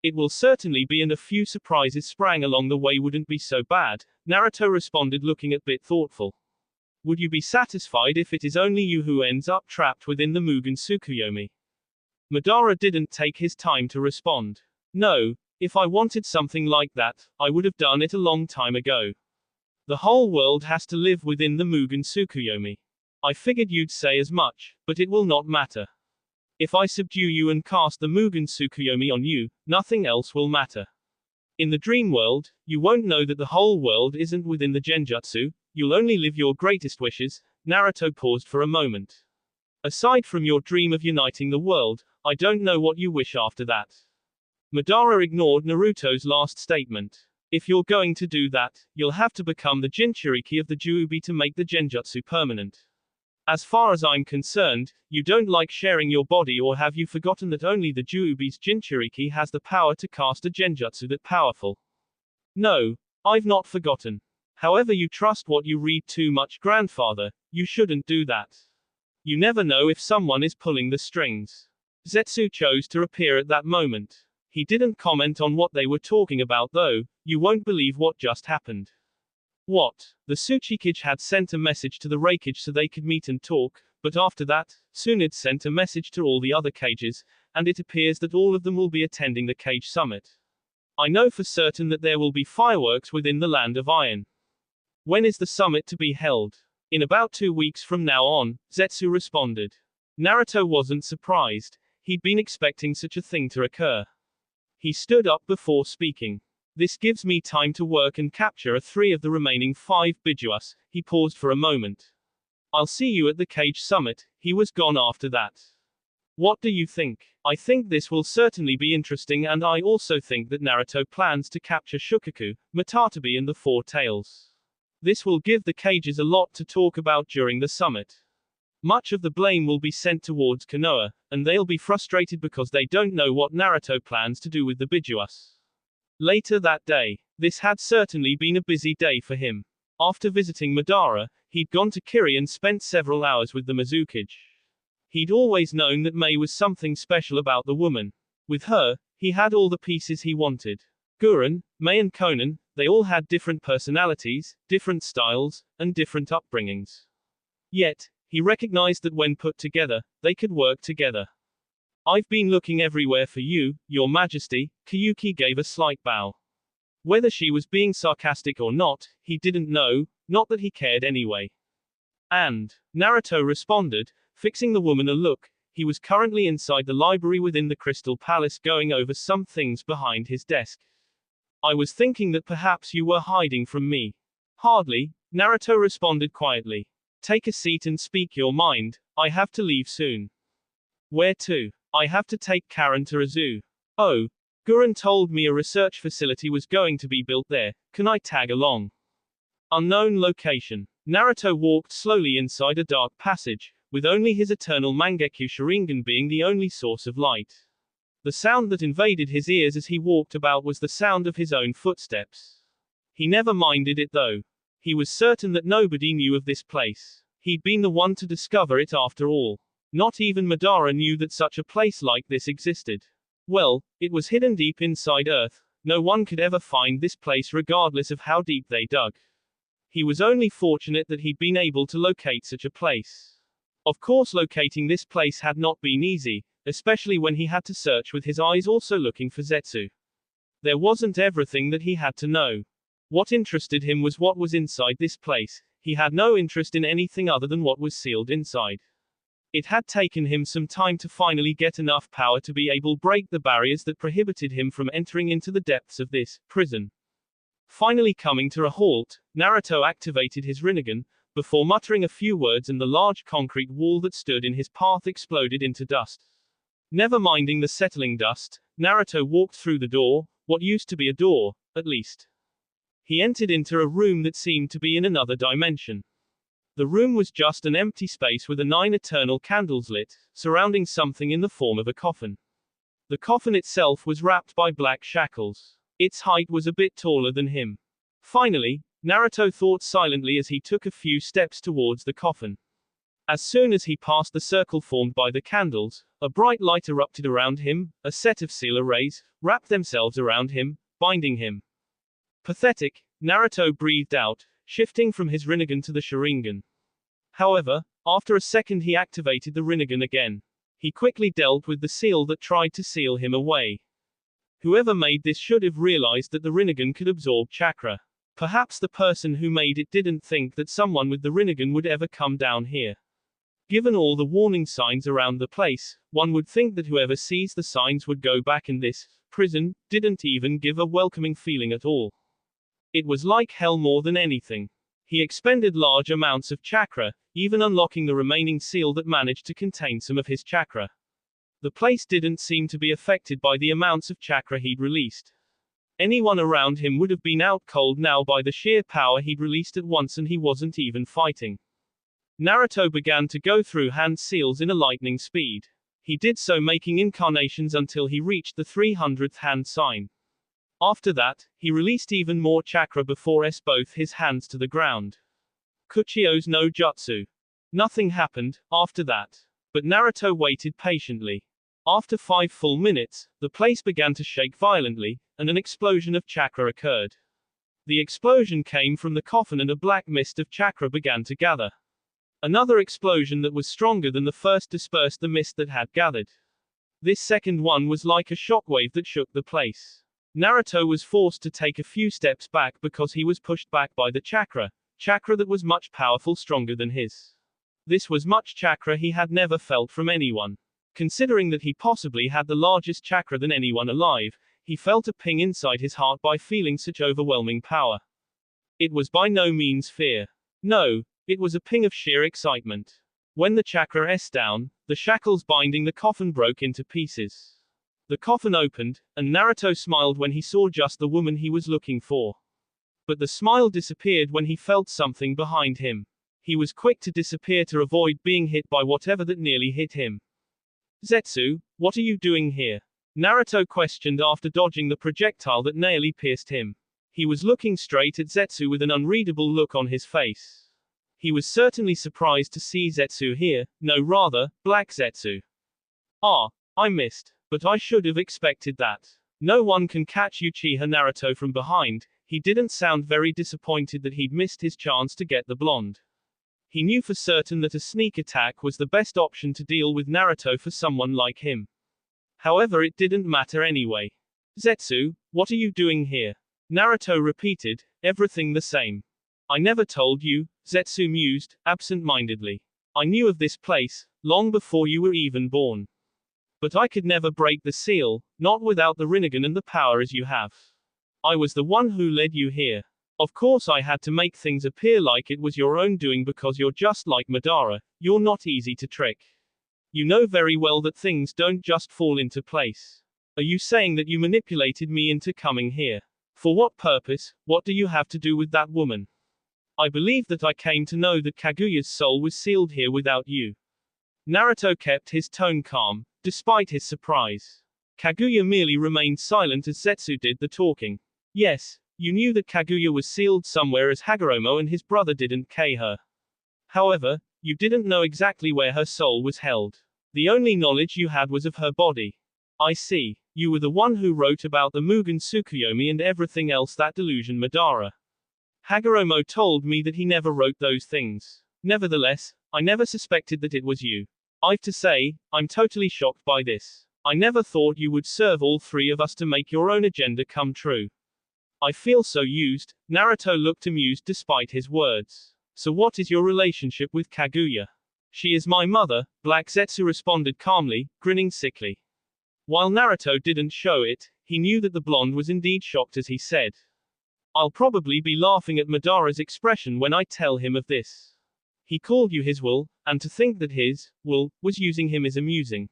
It will certainly be, and a few surprises sprang along the way wouldn't be so bad, Naruto responded, looking a bit thoughtful. Would you be satisfied if it is only you who ends up trapped within the Mugen Tsukuyomi? Madara didn't take his time to respond. No, if I wanted something like that, I would have done it a long time ago. The whole world has to live within the Mugen Tsukuyomi. I figured you'd say as much, but it will not matter. If I subdue you and cast the Mugen Tsukuyomi on you, nothing else will matter. In the dream world, you won't know that the whole world isn't within the Genjutsu, you'll only live your greatest wishes. Naruto paused for a moment. Aside from your dream of uniting the world, I don't know what you wish after that. Madara ignored Naruto's last statement. If you're going to do that, you'll have to become the Jinchuriki of the Juubi to make the Genjutsu permanent. As far as I'm concerned, you don't like sharing your body, or have you forgotten that only the Juubi's Jinchuriki has the power to cast a Genjutsu that powerful? No, I've not forgotten. However, you trust what you read too much, grandfather. You shouldn't do that. You never know if someone is pulling the strings. Zetsu chose to appear at that moment. He didn't comment on what they were talking about though. You won't believe what just happened. What? The Tsuchikage had sent a message to the Reikage so they could meet and talk, but after that, Tsunade sent a message to all the other cages, and it appears that all of them will be attending the Cage Summit. I know for certain that there will be fireworks within the Land of Iron. When is the summit to be held? In about 2 weeks from now on, Zetsu responded. Naruto wasn't surprised. He'd been expecting such a thing to occur. He stood up before speaking. This gives me time to work and capture 3 of the remaining 5 Bijuas. He paused for a moment. I'll see you at the Cage Summit. He was gone after that. What do you think? I think this will certainly be interesting, and I also think that Naruto plans to capture Shukaku, Matatabi and the 4 Tails. This will give the cages a lot to talk about during the summit. Much of the blame will be sent towards Konoha, and they'll be frustrated because they don't know what Naruto plans to do with the Bijuas. Later that day, this had certainly been a busy day for him. After visiting Madara, he'd gone to Kiri and spent several hours with the Mizukage. He'd always known that Mei was something special about the woman. With her, he had all the pieces he wanted. Gurren, Mei and Konan, they all had different personalities, different styles, and different upbringings. Yet, he recognized that when put together, they could work together. I've been looking everywhere for you, Your Majesty. Kyuki gave a slight bow. Whether she was being sarcastic or not, he didn't know, not that he cared anyway. And, Naruto responded, fixing the woman a look. He was currently inside the library within the Crystal Palace going over some things behind his desk. I was thinking that perhaps you were hiding from me. Hardly, Naruto responded quietly. Take a seat and speak your mind. I have to leave soon. Where to? I have to take Karen to a zoo. Oh. Gurren told me a research facility was going to be built there. Can I tag along? Unknown location. Naruto walked slowly inside a dark passage, with only his eternal Mangekyo Sharingan being the only source of light. The sound that invaded his ears as he walked about was the sound of his own footsteps. He never minded it though. He was certain that nobody knew of this place. He'd been the one to discover it after all. Not even Madara knew that such a place like this existed. Well, it was hidden deep inside Earth. No one could ever find this place regardless of how deep they dug. He was only fortunate that he'd been able to locate such a place. Of course, locating this place had not been easy, especially when he had to search with his eyes also looking for Zetsu. There wasn't everything that he had to know. What interested him was what was inside this place. He had no interest in anything other than what was sealed inside. It had taken him some time to finally get enough power to be able to break the barriers that prohibited him from entering into the depths of this prison. Finally coming to a halt, Naruto activated his Rinnegan, before muttering a few words, and the large concrete wall that stood in his path exploded into dust. Never minding the settling dust, Naruto walked through the door, what used to be a door, at least. He entered into a room that seemed to be in another dimension. The room was just an empty space with 9 eternal candles lit, surrounding something in the form of a coffin. The coffin itself was wrapped by black shackles. Its height was a bit taller than him. Finally, Naruto thought silently as he took a few steps towards the coffin. As soon as he passed the circle formed by the candles, a bright light erupted around him, a set of sealer rays wrapped themselves around him, binding him. Pathetic, Naruto breathed out, shifting from his Rinnegan to the Sharingan. However, after a second he activated the Rinnegan again. He quickly dealt with the seal that tried to seal him away. Whoever made this should have realized that the Rinnegan could absorb chakra. Perhaps the person who made it didn't think that someone with the Rinnegan would ever come down here. Given all the warning signs around the place, one would think that whoever sees the signs would go back, and this prison didn't even give a welcoming feeling at all. It was like hell more than anything. He expended large amounts of chakra, even unlocking the remaining seal that managed to contain some of his chakra. The place didn't seem to be affected by the amounts of chakra he'd released. Anyone around him would have been out cold now by the sheer power he'd released at once, and he wasn't even fighting. Naruto began to go through hand seals in a lightning speed. He did so making incarnations until he reached the 300th hand sign. After that, he released even more chakra before both his hands to the ground. Kuchio's no jutsu. Nothing happened after that. But Naruto waited patiently. After 5 full minutes, the place began to shake violently, and an explosion of chakra occurred. The explosion came from the coffin, and a black mist of chakra began to gather. Another explosion that was stronger than the first dispersed the mist that had gathered. This second one was like a shockwave that shook the place. Naruto was forced to take a few steps back because he was pushed back by the chakra that was much powerful, stronger than his. This was much chakra he had never felt from anyone. Considering that he possibly had the largest chakra than anyone alive, he felt a ping inside his heart by feeling such overwhelming power. It was by no means fear. No, it was a ping of sheer excitement. When the chakra down, the shackles binding the coffin broke into pieces. The coffin opened, and Naruto smiled when he saw just the woman he was looking for. But the smile disappeared when he felt something behind him. He was quick to disappear to avoid being hit by whatever that nearly hit him. Zetsu, what are you doing here? Naruto questioned after dodging the projectile that nearly pierced him. He was looking straight at Zetsu with an unreadable look on his face. He was certainly surprised to see Zetsu here, no, rather, Black Zetsu. Ah, I missed. But I should have expected that. No one can catch Uchiha Naruto from behind. He didn't sound very disappointed that he'd missed his chance to get the blonde. He knew for certain that a sneak attack was the best option to deal with Naruto for someone like him. However, it didn't matter anyway. Zetsu, what are you doing here? Naruto repeated, everything the same. I never told you, Zetsu mused, absent-mindedly. I knew of this place, long before you were even born. But I could never break the seal, not without the Rinnegan and the power as you have. I was the one who led you here. Of course I had to make things appear like it was your own doing because you're just like Madara, you're not easy to trick. You know very well that things don't just fall into place. Are you saying that you manipulated me into coming here? For what purpose? What do you have to do with that woman? I believe that I came to know that Kaguya's soul was sealed here without you. Naruto kept his tone calm, despite his surprise. Kaguya merely remained silent as Zetsu did the talking. Yes, you knew that Kaguya was sealed somewhere as Hagoromo and his brother didn't kill her. However, you didn't know exactly where her soul was held. The only knowledge you had was of her body. I see. You were the one who wrote about the Mugen Tsukuyomi and everything else, that delusion Madara. Hagoromo told me that he never wrote those things. Nevertheless, I never suspected that it was you. I've to say, I'm totally shocked by this. I never thought you would serve all three of us to make your own agenda come true. I feel so used. Naruto looked amused despite his words. So what is your relationship with Kaguya? She is my mother, Black Zetsu responded calmly, grinning sickly. While Naruto didn't show it, he knew that the blonde was indeed shocked as he said. I'll probably be laughing at Madara's expression when I tell him of this. He called you his will, and to think that his will was using him is amusing.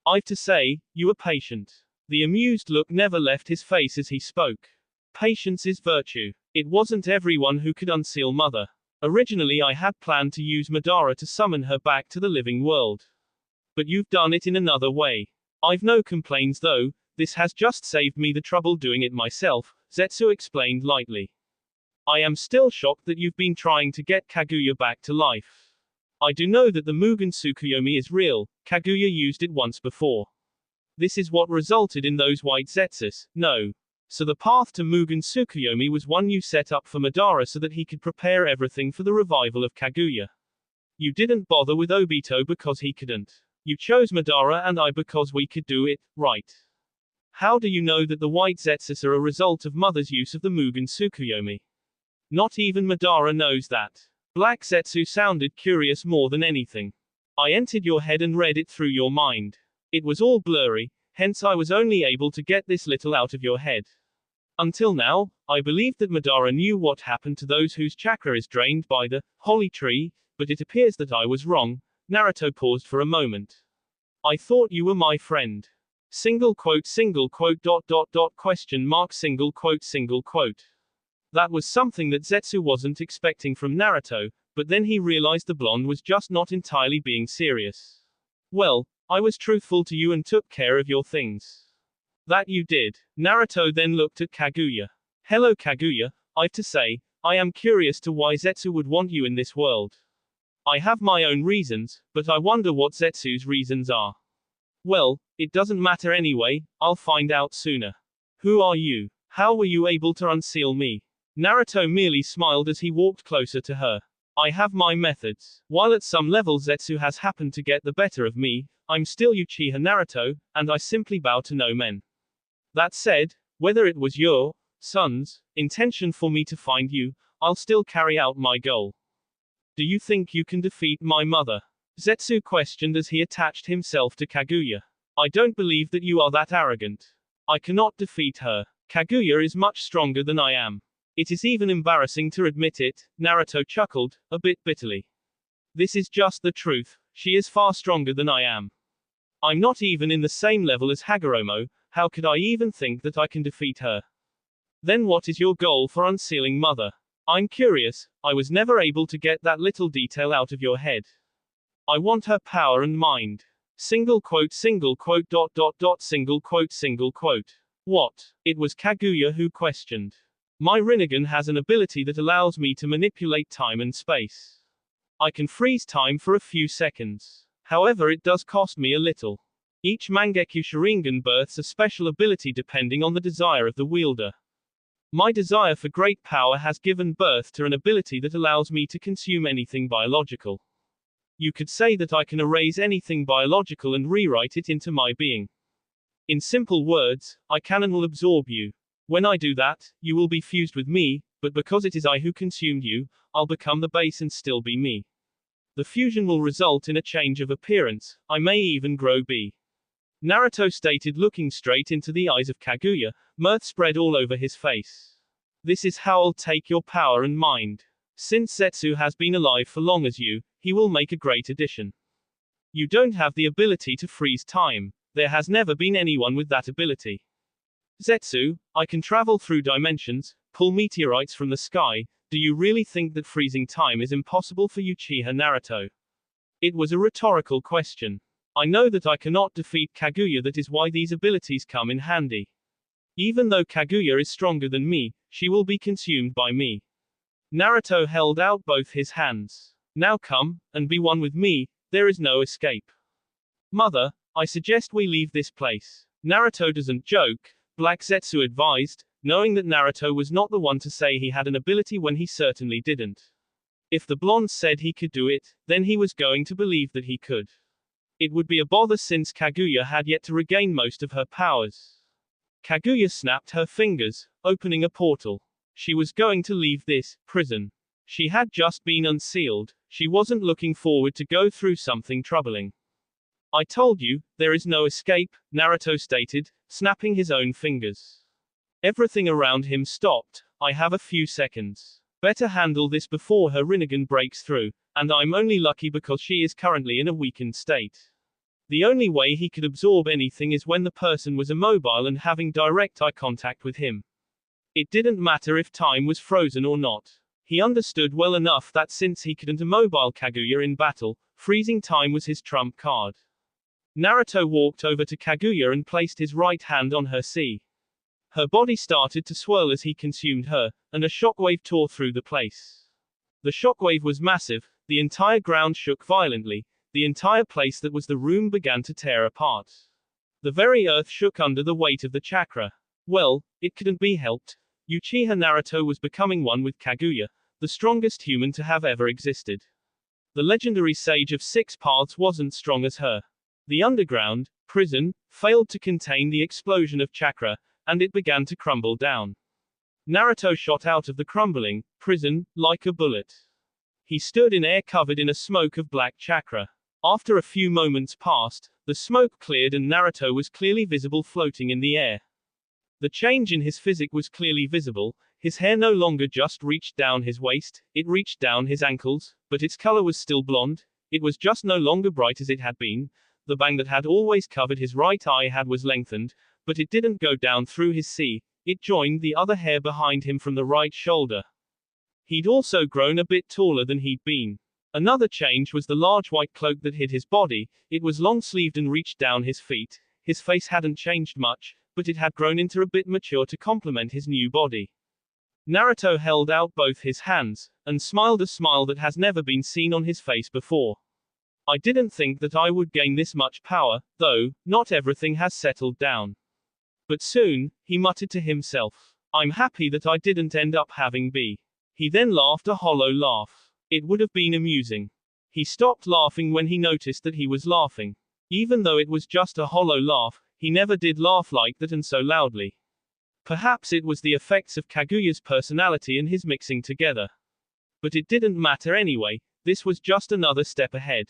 I've to say, you are patient. The amused look never left his face as he spoke. Patience is virtue. It wasn't everyone who could unseal Mother. Originally I had planned to use Madara to summon her back to the living world. But you've done it in another way. I've no complaints though, this has just saved me the trouble doing it myself, Zetsu explained lightly. I am still shocked that you've been trying to get Kaguya back to life. I do know that the Mugen Tsukuyomi is real. Kaguya used it once before. This is what resulted in those white zetsus, no. So the path to Mugen Tsukuyomi was one you set up for Madara so that he could prepare everything for the revival of Kaguya. You didn't bother with Obito because he couldn't. You chose Madara and I because we could do it, right? How do you know that the white zetsus are a result of Mother's use of the Mugen Tsukuyomi? Not even Madara knows that. Black Zetsu sounded curious more than anything. I entered your head and read it through your mind. It was all blurry, hence I was only able to get this little out of your head. Until now, I believed that Madara knew what happened to those whose chakra is drained by the holy tree, but it appears that I was wrong. Naruto paused for a moment. I thought you were my friend. Single quote question mark single quote. That was something that Zetsu wasn't expecting from Naruto, but then he realized the blonde was just not entirely being serious. Well, I was truthful to you and took care of your things. That you did. Naruto then looked at Kaguya. Hello Kaguya, I've to say, I am curious to why Zetsu would want you in this world. I have my own reasons, but I wonder what Zetsu's reasons are. Well, it doesn't matter anyway, I'll find out sooner. Who are you? How were you able to unseal me? Naruto merely smiled as he walked closer to her. I have my methods. While at some level Zetsu has happened to get the better of me, I'm still Uchiha Naruto, and I simply bow to no men. That said, whether it was your son's intention for me to find you, I'll still carry out my goal. Do you think you can defeat my mother? Zetsu questioned as he attached himself to Kaguya. I don't believe that you are that arrogant. I cannot defeat her. Kaguya is much stronger than I am. It is even embarrassing to admit it, Naruto chuckled, a bit bitterly. This is just the truth, she is far stronger than I am. I'm not even in the same level as Hagoromo, how could I even think that I can defeat her? Then what is your goal for unsealing Mother? I'm curious, I was never able to get that little detail out of your head. I want her power and mind. Single quote single quote. What? It was Kaguya who questioned. My Rinnegan has an ability that allows me to manipulate time and space. I can freeze time for a few seconds. However, it does cost me a little. Each Mangekyo Sharingan births a special ability depending on the desire of the wielder. My desire for great power has given birth to an ability that allows me to consume anything biological. You could say that I can erase anything biological and rewrite it into my being. In simple words, I can and will absorb you. When I do that, you will be fused with me, but because it is I who consumed you, I'll become the base and still be me. The fusion will result in a change of appearance, I may even grow B. Naruto stated, looking straight into the eyes of Kaguya, mirth spread all over his face. This is how I'll take your power and mind. Since Zetsu has been alive for long as you, he will make a great addition. You don't have the ability to freeze time. There has never been anyone with that ability. Zetsu, I can travel through dimensions, pull meteorites from the sky. Do you really think that freezing time is impossible for Uchiha Naruto? It was a rhetorical question. I know that I cannot defeat Kaguya, that is why these abilities come in handy. Even though Kaguya is stronger than me, she will be consumed by me. Naruto held out both his hands. Now come, and be one with me, there is no escape. Mother, I suggest we leave this place. Naruto doesn't joke, Black Zetsu advised, knowing that Naruto was not the one to say he had an ability when he certainly didn't. If the blonde said he could do it, then he was going to believe that he could. It would be a bother since Kaguya had yet to regain most of her powers. Kaguya snapped her fingers, opening a portal. She was going to leave this prison. She had just been unsealed. She wasn't looking forward to go through something troubling. I told you, there is no escape, Naruto stated, snapping his own fingers. Everything around him stopped. I have a few seconds. Better handle this before her Rinnegan breaks through, and I'm only lucky because she is currently in a weakened state. The only way he could absorb anything is when the person was immobile and having direct eye contact with him. It didn't matter if time was frozen or not. He understood well enough that since he couldn't immobile Kaguya in battle, freezing time was his trump card. Naruto walked over to Kaguya and placed his right hand on her C. Her body started to swirl as he consumed her, and a shockwave tore through the place. The shockwave was massive, The entire ground shook violently. The entire place that was the room began to tear apart. The very earth shook under the weight of the chakra. Well, it couldn't be helped. Uchiha Naruto was becoming one with Kaguya, the strongest human to have ever existed. The legendary sage of 6 paths wasn't strong as her. The underground prison failed to contain the explosion of chakra, and it began to crumble down. Naruto shot out of the crumbling prison like a bullet. He stood in air covered in a smoke of black chakra. After a few moments passed, the smoke cleared and Naruto was clearly visible floating in the air. The change in his physique was clearly visible. His hair no longer just reached down his waist, it reached down his ankles, but its color was still blonde. It was just no longer bright as it had been. The bang that had always covered his right eye was lengthened, but it didn't go down through his C. It joined the other hair behind him from the right shoulder. He'd also grown a bit taller than he'd been. Another change was the large white cloak that hid his body. It was long-sleeved and reached down his feet. His face hadn't changed much, but it had grown into a bit mature to complement his new body. Naruto held out both his hands, and smiled a smile that has never been seen on his face before. I didn't think that I would gain this much power, though. Not everything has settled down. But soon, he muttered to himself. I'm happy that I didn't end up having B. He then laughed a hollow laugh. It would have been amusing. He stopped laughing when he noticed that he was laughing. Even though it was just a hollow laugh, he never did laugh like that and so loudly. Perhaps it was the effects of Kaguya's personality and his mixing together. But it didn't matter anyway. This was just another step ahead.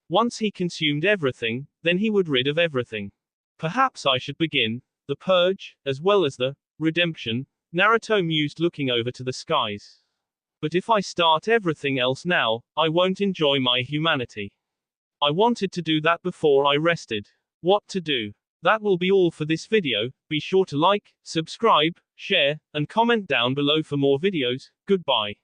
Once he consumed everything, then he would rid of everything. Perhaps I should begin the purge, as well as the redemption, Naruto mused, looking over to the skies. But if I start everything else now, I won't enjoy my humanity. I wanted to do that before I rested. What to do? That will be all for this video. Be sure to like, subscribe, share, and comment down below for more videos. Goodbye.